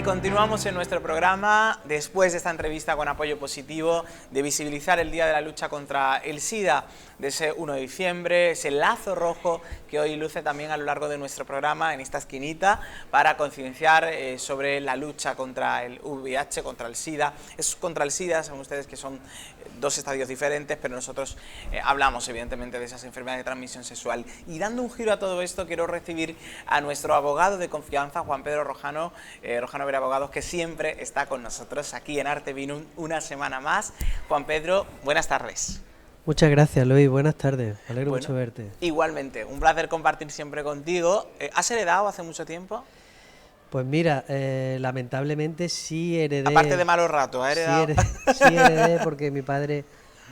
Y continuamos en nuestro programa después de esta entrevista con Apoyo Positivo, de visibilizar el Día de la Lucha contra el SIDA de ese 1 de diciembre, ese lazo rojo que hoy luce también a lo largo de nuestro programa en esta esquinita para concienciar sobre la lucha contra el VIH, contra el SIDA. Es contra el SIDA, saben ustedes que son dos estadios diferentes, pero nosotros hablamos evidentemente de esas enfermedades de transmisión sexual. Y dando un giro a todo esto, quiero recibir a nuestro abogado de confianza, Juan Pedro Rojano, Rojano Vera Abogados, que siempre está con nosotros aquí en Arte Vino una semana más. Juan Pedro, buenas tardes. Muchas gracias, Luis. Buenas tardes. Me alegro mucho verte. Igualmente, un placer compartir siempre contigo. ¿Has heredado hace mucho tiempo? Pues mira, lamentablemente sí heredé... Aparte de malos ratos, ¿has heredado? Sí heredé porque mi padre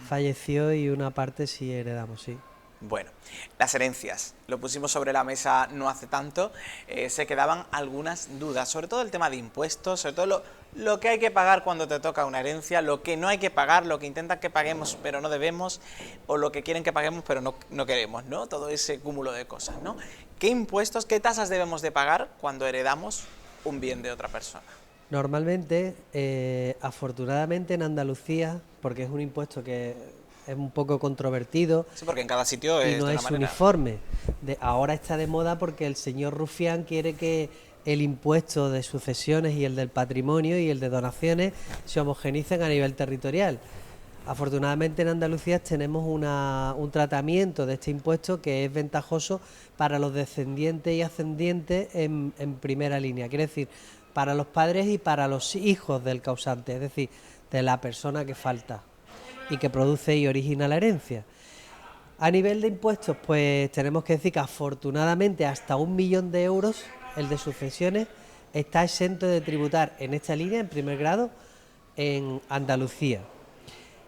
falleció y una parte sí heredamos, sí. Bueno, las herencias, lo pusimos sobre la mesa no hace tanto, se quedaban algunas dudas, sobre todo el tema de impuestos, sobre todo lo que hay que pagar cuando te toca una herencia, lo que no hay que pagar, lo que intentan que paguemos pero no debemos, o lo que quieren que paguemos pero no queremos, ¿no? Todo ese cúmulo de cosas, ¿no? ¿Qué impuestos, qué tasas debemos de pagar cuando heredamos un bien de otra persona? Normalmente, afortunadamente en Andalucía, porque es un impuesto que es un poco controvertido. Sí, porque en cada sitio y no es uniforme. Ahora está de moda porque el señor Rufián quiere que el impuesto de sucesiones y el del patrimonio y el de donaciones se homogenicen a nivel territorial. Afortunadamente en Andalucía tenemos un tratamiento de este impuesto que es ventajoso para los descendientes y ascendientes en primera línea, quiere decir, para los padres y para los hijos del causante, es decir, de la persona que falta y que produce y origina la herencia. A nivel de impuestos, pues tenemos que decir que afortunadamente hasta 1 millón de euros, el de sucesiones, está exento de tributar en esta línea, en primer grado, en Andalucía.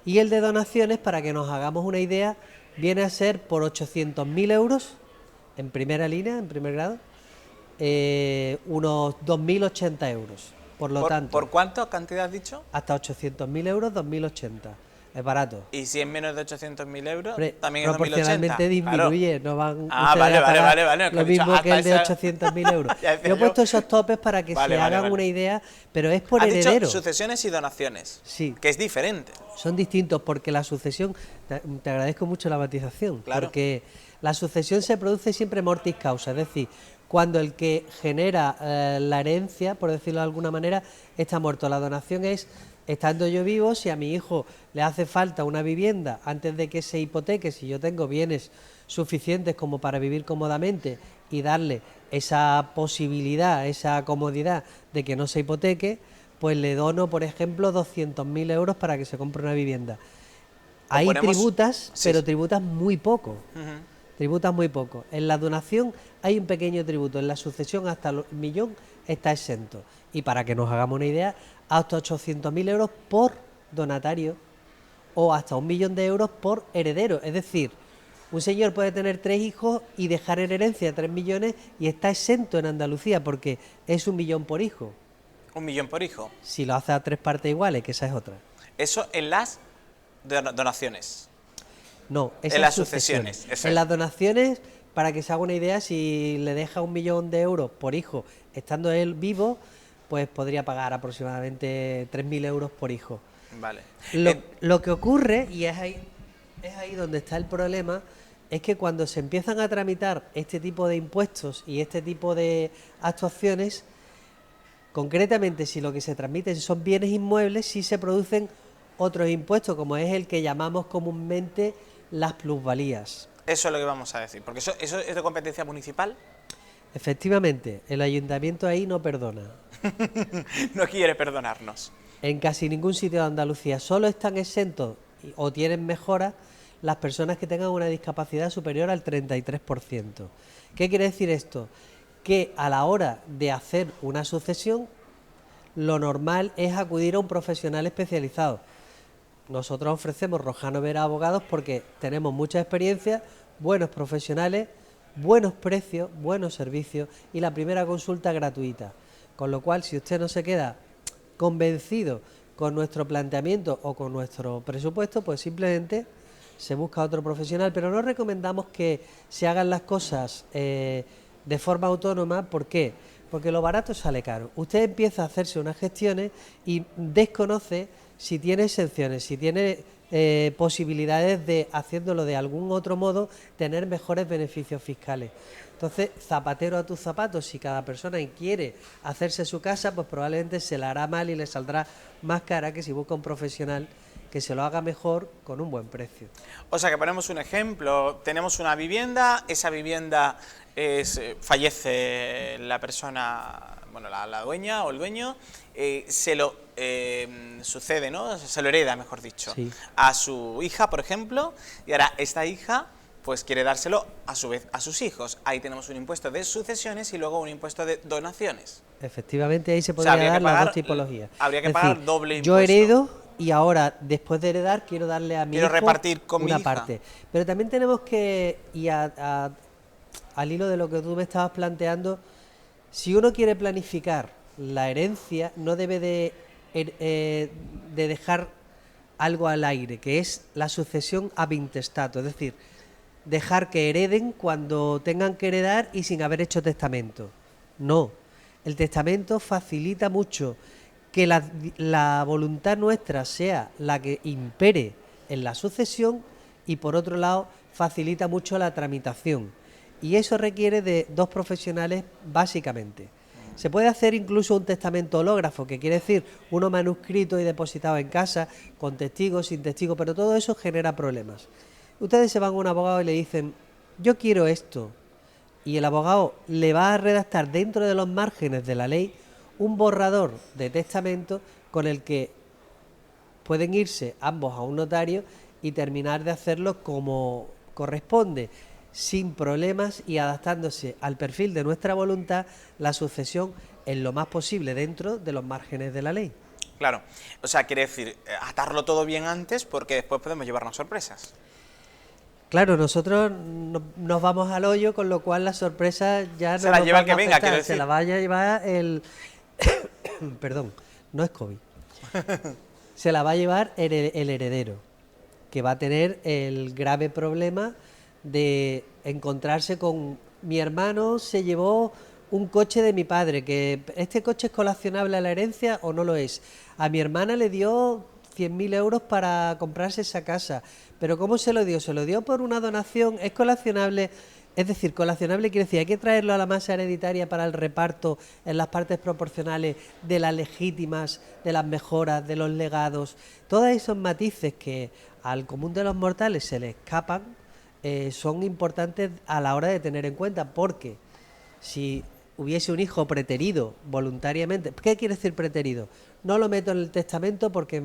Y el de donaciones, para que nos hagamos una idea, viene a ser por 800.000 euros, en primera línea, en primer grado, unos 2.080 euros. Por lo tanto... ¿Por cuánto cantidad has dicho? Hasta 800.000 euros, 2.080. Es barato. ¿Y si es menos de 800.000 euros? También es 2080. Proporcionalmente disminuye, claro. No van vale. Lo mismo que el de 800.000 euros. Yo he puesto esos topes para que se hagan una idea, pero es por heredero. Has dicho sucesiones y donaciones. Sí. Que es diferente. Son distintos porque la sucesión, te agradezco mucho la matización, claro. Porque la sucesión se produce siempre mortis causa, es decir, cuando el que genera la herencia, por decirlo de alguna manera, está muerto. La donación es... Estando yo vivo, si a mi hijo le hace falta una vivienda antes de que se hipoteque, si yo tengo bienes suficientes como para vivir cómodamente y darle esa posibilidad, esa comodidad de que no se hipoteque, pues le dono, por ejemplo, 200.000 euros para que se compre una vivienda. Ahí tributas, sí, pero tributas muy poco. Tributas muy poco. En la donación hay un pequeño tributo, en la sucesión hasta el millón está exento. Y para que nos hagamos una idea, hasta 800.000 euros por donatario o hasta 1 millón de euros por heredero. Es decir, un señor puede tener 3 hijos y dejar en herencia 3 millones y está exento en Andalucía porque es 1 millón por hijo. 1 millón por hijo. Si lo hace a 3 partes iguales, que esa es otra. Eso en las donaciones. No, en las sucesiones. En las donaciones, para que se haga una idea, si le deja 1 millón de euros por hijo, estando él vivo, pues podría pagar aproximadamente 3.000 euros por hijo. Vale. Lo que ocurre, y es ahí donde está el problema, es que cuando se empiezan a tramitar este tipo de impuestos y este tipo de actuaciones, concretamente si lo que se transmiten son bienes inmuebles, sí se producen otros impuestos, como es el que llamamos comúnmente las plusvalías. Eso es lo que vamos a decir, porque eso es de competencia municipal. Efectivamente, el ayuntamiento ahí no perdona. No quiere perdonarnos. En casi ningún sitio de Andalucía solo están exentos o tienen mejoras las personas que tengan una discapacidad superior al 33%. ¿Qué quiere decir esto? Que a la hora de hacer una sucesión, lo normal es acudir a un profesional especializado. Nosotros ofrecemos Rojano Vera Abogados porque tenemos mucha experiencia, buenos profesionales, buenos precios, buenos servicios y la primera consulta gratuita. Con lo cual, si usted no se queda convencido con nuestro planteamiento o con nuestro presupuesto, pues simplemente se busca otro profesional. Pero no recomendamos que se hagan las cosas de forma autónoma. ¿Por qué? porque lo barato sale caro. Usted empieza a hacerse unas gestiones y desconoce si tiene exenciones, si tiene posibilidades de, haciéndolo de algún otro modo, tener mejores beneficios fiscales. Entonces, zapatero a tus zapatos, si cada persona quiere hacerse su casa, pues probablemente se la hará mal y le saldrá más cara que si busca un profesional que se lo haga mejor con un buen precio. O sea, que ponemos un ejemplo, tenemos una vivienda, esa vivienda fallece la persona, bueno, la dueña o el dueño, se lo sucede, ¿no? Se lo hereda, mejor dicho, sí, a su hija, por ejemplo, y ahora esta hija pues quiere dárselo a su vez a sus hijos. Ahí tenemos un impuesto de sucesiones y luego un impuesto de donaciones. Efectivamente, ahí se podría dar las dos tipologías. Habría que pagar doble impuesto. Yo heredo y ahora, después de heredar, quiero darle a mi hijo repartir con una mi hija. parte. Pero también tenemos que, y al hilo de lo que tú me estabas planteando, si uno quiere planificar la herencia, no debe de dejar algo al aire, que es la sucesión ab intestato, es decir, dejar que hereden cuando tengan que heredar y sin haber hecho testamento. No, el testamento facilita mucho que la voluntad nuestra sea la que impere en la sucesión y por otro lado facilita mucho la tramitación. Y eso requiere de dos profesionales básicamente. Se puede hacer incluso un testamento hológrafo, que quiere decir uno manuscrito y depositado en casa, con testigos, sin testigos, pero todo eso genera problemas. Ustedes se van a un abogado y le dicen, yo quiero esto, y el abogado le va a redactar dentro de los márgenes de la ley un borrador de testamento con el que pueden irse ambos a un notario y terminar de hacerlo como corresponde, sin problemas y adaptándose al perfil de nuestra voluntad, la sucesión en lo más posible dentro de los márgenes de la ley. Claro, o sea, quiere decir, atarlo todo bien antes porque después podemos llevarnos sorpresas. Claro, nosotros nos vamos al hoyo, con lo cual la sorpresa ya no se la lleva el que venga, quiero decir. Se la vaya a llevar el... Perdón, no es COVID. Se la va a llevar el heredero, que va a tener el grave problema de encontrarse con: mi hermano se llevó un coche de mi padre, que ¿este coche es colacionable a la herencia o no lo es? A mi hermana le dio 100.000 euros para comprarse esa casa, pero ¿cómo se lo dio? ¿Se lo dio por una donación? ¿Es colacionable? Es decir, colacionable quiere decir, hay que traerlo a la masa hereditaria para el reparto en las partes proporcionales de las legítimas, de las mejoras, de los legados. Todos esos matices que al común de los mortales se le escapan son importantes a la hora de tener en cuenta, porque si hubiese un hijo preterido voluntariamente, ¿qué quiere decir preterido? No lo meto en el testamento porque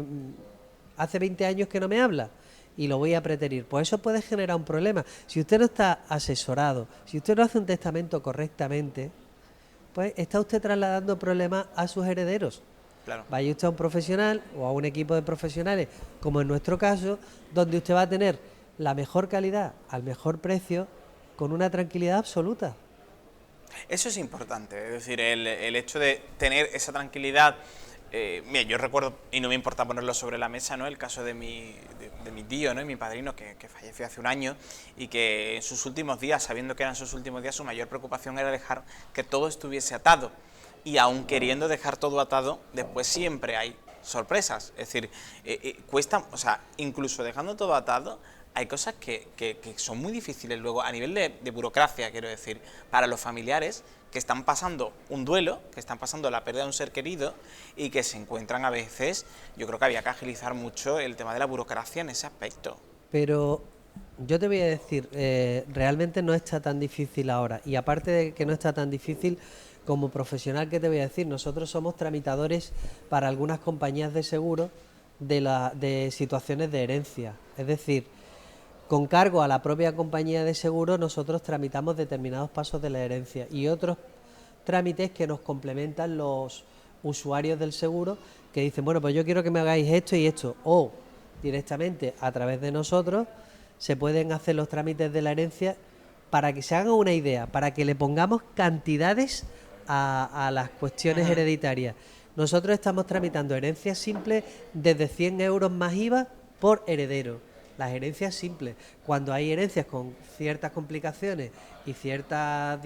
hace 20 años que no me habla y lo voy a preterir. Pues eso puede generar un problema. Si usted no está asesorado, si usted no hace un testamento correctamente, pues está usted trasladando problemas a sus herederos. Claro. Vaya usted a un profesional o a un equipo de profesionales, como en nuestro caso, donde usted va a tener la mejor calidad al mejor precio con una tranquilidad absoluta. Eso es importante, es decir, el hecho de tener esa tranquilidad. Mira, yo recuerdo, y no me importa ponerlo sobre la mesa, ¿no?, el caso de mi tío, ¿no?, y mi padrino, que falleció hace un año, y que en sus últimos días, sabiendo que eran sus últimos días, su mayor preocupación era dejar que todo estuviese atado. Y aun queriendo dejar todo atado, después siempre hay sorpresas. Es decir, cuesta, o sea, incluso dejando todo atado, hay cosas que son muy difíciles luego a nivel de burocracia, quiero decir, para los familiares que están pasando un duelo, que están pasando la pérdida de un ser querido y que se encuentran a veces. Yo creo que había que agilizar mucho el tema de la burocracia en ese aspecto. Pero yo te voy a decir, realmente no está tan difícil ahora, y aparte de que no está tan difícil, como profesional, ¿qué te voy a decir? Nosotros somos tramitadores para algunas compañías de seguro de situaciones de herencia, es decir, con cargo a la propia compañía de seguro nosotros tramitamos determinados pasos de la herencia y otros trámites que nos complementan los usuarios del seguro, que dicen, bueno, pues yo quiero que me hagáis esto y esto, o directamente a través de nosotros se pueden hacer los trámites de la herencia. Para que se hagan una idea, para que le pongamos cantidades a las cuestiones hereditarias, nosotros estamos tramitando herencias simples desde 100 euros más IVA por heredero. las herencias simples. Cuando hay herencias con ciertas complicaciones y ciertas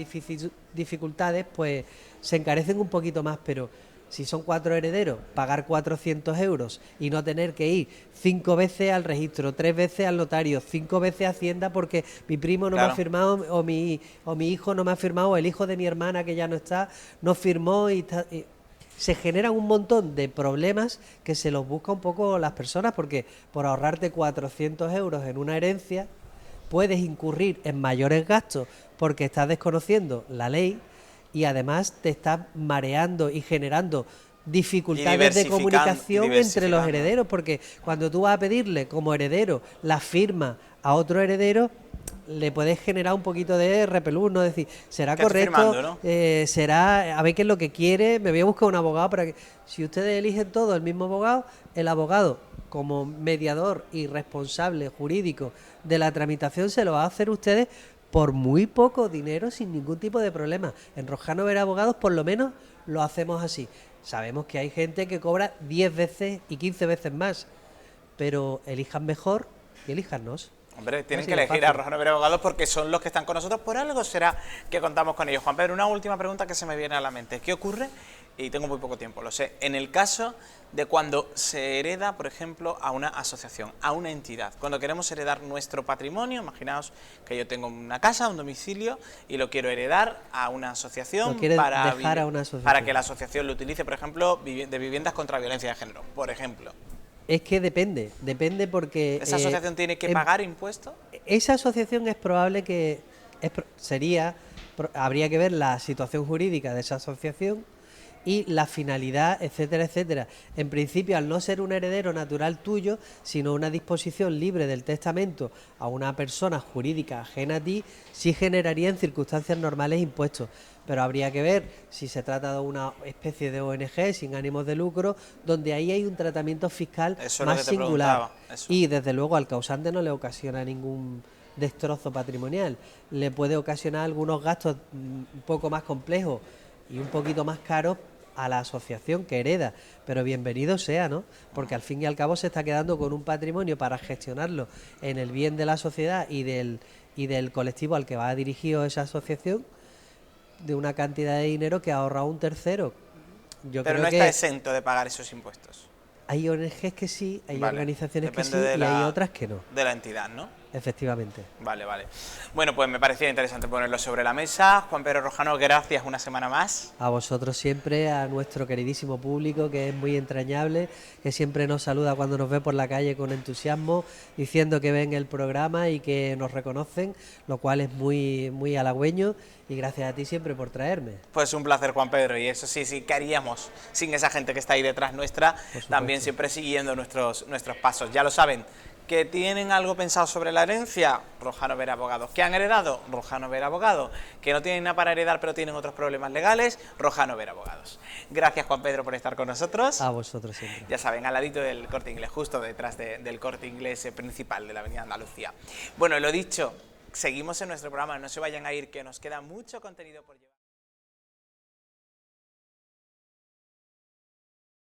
dificultades, pues se encarecen un poquito más, pero si son 4 herederos, pagar 400 euros y no tener que ir 5 veces al registro, 3 veces al notario, 5 veces a Hacienda porque mi primo no me ha firmado o mi hijo no me ha firmado, o el hijo de mi hermana que ya no está, no firmó y se generan un montón de problemas que se los busca un poco las personas, porque por ahorrarte 400 euros en una herencia puedes incurrir en mayores gastos porque estás desconociendo la ley y además te estás mareando y generando dificultades de comunicación entre los herederos, porque cuando tú vas a pedirle como heredero la firma a otro heredero, le puedes generar un poquito de repelús, ¿no? Es decir, ¿será correcto? ¿No? ¿Será, a ver qué es lo que quiere? Me voy a buscar un abogado para que... Si ustedes eligen todo el mismo abogado, el abogado, como mediador y responsable jurídico de la tramitación, se lo va a hacer ustedes por muy poco dinero, sin ningún tipo de problema. En Rojano Vera Abogados, por lo menos, lo hacemos así. Sabemos que hay gente que cobra 10 veces y 15 veces más, pero elijan mejor y elíjannos. Hombre, tienen que elegir a Rojano Vera Abogados porque son los que están con nosotros. Por algo será que contamos con ellos. Juan Pedro, una última pregunta que se me viene a la mente. ¿Qué ocurre? Y tengo muy poco tiempo, lo sé. En el caso de cuando se hereda, por ejemplo, a una asociación, a una entidad. Cuando queremos heredar nuestro patrimonio, imaginaos que yo tengo una casa, un domicilio, y lo quiero heredar a una asociación para que la asociación lo utilice, por ejemplo, de viviendas contra violencia de género, por ejemplo. Es que depende porque... ¿Esa asociación tiene que pagar impuestos? Esa asociación es probable que... habría que ver la situación jurídica de esa asociación y la finalidad, etcétera, etcétera. En principio, al no ser un heredero natural tuyo, sino una disposición libre del testamento a una persona jurídica ajena a ti, sí generaría en circunstancias normales impuestos. Pero habría que ver si se trata de una especie de ONG sin ánimos de lucro, donde ahí hay un tratamiento fiscal más singular. Y desde luego al causante no le ocasiona ningún destrozo patrimonial. Le puede ocasionar algunos gastos un poco más complejos y un poquito más caros a la asociación que hereda, pero bienvenido sea, ¿no? Porque al fin y al cabo se está quedando con un patrimonio para gestionarlo en el bien de la sociedad y del colectivo al que va dirigido esa asociación, de una cantidad de dinero que ha ahorrado un tercero. Pero no está exento de pagar esos impuestos. Hay ONGs que sí, hay organizaciones que sí y hay otras que no. De la entidad, ¿no? Efectivamente. Vale. Bueno, pues me parecía interesante ponerlo sobre la mesa. Juan Pedro Rojano, gracias una semana más. A vosotros siempre, a nuestro queridísimo público, que es muy entrañable, que siempre nos saluda cuando nos ve por la calle con entusiasmo, diciendo que ven el programa y que nos reconocen, lo cual es muy, muy halagüeño, y gracias a ti siempre por traerme. Pues un placer, Juan Pedro, y eso sí, ¿qué haríamos sin esa gente que está ahí detrás nuestra? También siempre siguiendo nuestros pasos. Ya lo saben, que tienen algo pensado sobre la herencia, Rojano Vera Abogados. ¿Que han heredado? Rojano Vera Abogados. ¿Que no tienen nada para heredar pero tienen otros problemas legales? Rojano Vera Abogados. Gracias, Juan Pedro, por estar con nosotros. A vosotros siempre. Ya saben, al ladito del Corte Inglés, justo detrás del Corte Inglés principal de la Avenida Andalucía. Bueno, lo dicho, seguimos en nuestro programa, no se vayan a ir, que nos queda mucho contenido por llevar.